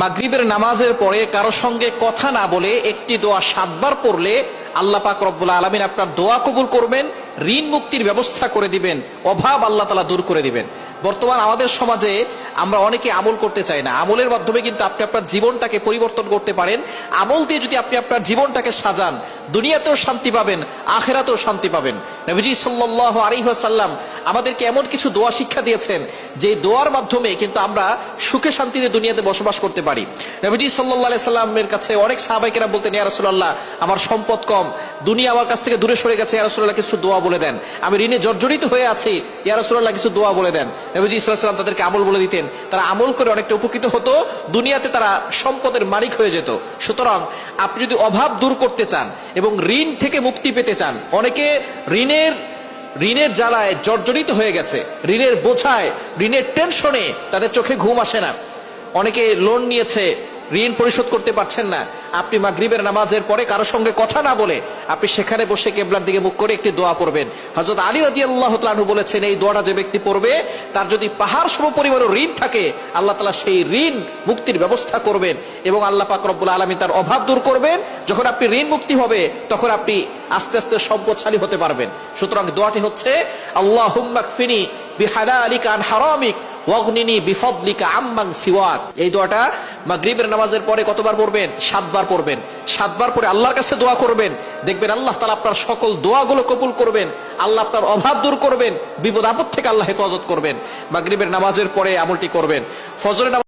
মাগরিবের নামাজের পরে কারো সঙ্গে কথা না বলে একটি দোয়া 7 বার পড়লে আল্লাহ পাক রব্বুল আলামিন আপনার দোয়া কবুল করবেন, ঋণ মুক্তির ব্যবস্থা করে দিবেন, অভাব আল্লাহ তাআলা দূর করে দিবেন। বর্তমান আমাদের সমাজে আমরা অনেকে আমল করতে চাই না। আমলের মাধ্যমে কিন্তু আপনি আপনার জীবনটাকে পরিবর্তন করতে পারেন। আমল দিয়ে যদি আপনি আপনার জীবনটাকে সাজান, দুনিয়াতেও শান্তি পাবেন, আখিরাতেও শান্তি পাবেন। নবীজি সাল্লাল্লাহু আলাইহি ওয়াসাল্লাম আমাদেরকে এমন কিছু দোয়া শিক্ষা দিয়েছেন যে দোয়ার মাধ্যমে কিন্তু আমরা সুখে শান্তিতে দুনিয়াতে বসবাস করতে পারি। নবীজি সাল্লাল্লাহু আলাইহি সাল্লামের কাছে অনেক সাহাবায়ে কেরাম বলতেন, ইয়া রাসূলুল্লাহ, আমার সম্পদ কম, দুনিয়া আমার কাছ থেকে দূরে সরে গেছে, ইয়া রাসূলুল্লাহ কিছু দোয়া বলে দেন। আমি ঋণে জর্জরিত হয়ে আছি, ইয়া রাসূলুল্লাহ কিছু দোয়া বলে দেন। নবীজি সাল্লাল্লাহু আলাইহি ওয়াসাল্লাম তাদেরকে আমল বলে দিতেন। তারা আমল করে অনেকটা উপকৃত হতো, দুনিয়াতে তারা সম্পদের মালিক হয়ে যেত। সুতরাং আপনি যদি অভাব দূর করতে চান এবং ঋণ থেকে মুক্তি পেতে চান, অনেকে ঋণের জ্বালায় জর্জরিত হয়ে গেছে, ঋণের বোঝায়, ঋণের টেনশনে তাদের চোখে ঘুম আসে না। অনেকে লোন নিয়েছে, ঋণ পরিশোধ করতে পারছেন না। আপনি মাগরিবের নামাজের পরে কারো সঙ্গে কথা না বলে আপনি সেখানে বসে কিবলার দিকে মুখ করে একটি দোয়া পড়বেন। হযরত আলী রাদিয়াল্লাহু তাআলা আনহু বলেছেন, এই দোয়াটা যে ব্যক্তি পড়বে তার যদি পাহাড় সমপরিমাণ ঋণ থাকে, আল্লাহ তাআলা সেই ঋণ মুক্তির ব্যবস্থা করবেন এবং আল্লাহ পাক রব্বুল আলামিন তার অভাব দূর করবেন। যখন আপনি ঋণ মুক্তি হবে তখন আপনি আস্তে আস্তে সম্পদশালী হতে পারবেন। সুতরাং দোয়াটি হচ্ছে, আল্লাহুম্মা কফিনি বিহালালিকা আন হারামিক ওয়াগনিনি বিফদলিকা আম্মান সিওয়াক। এই দোয়াটা মাগরিবের নামাজের পরে কতবার পড়বেন? 7 বার পড়বেন। 7 বার পরে আল্লাহর কাছে দোয়া করবেন, দেখবেন আল্লাহ তাআলা আপনার সকল দোয়াগুলো কবুল করবেন, আল্লাহ আপনার অভাব দূর করবেন, বিপদ আপদ থেকে আল্লাহ হেফাজত করবেন। মাগরিবের নামাজের পরে আমলটি করবেন। ফজরের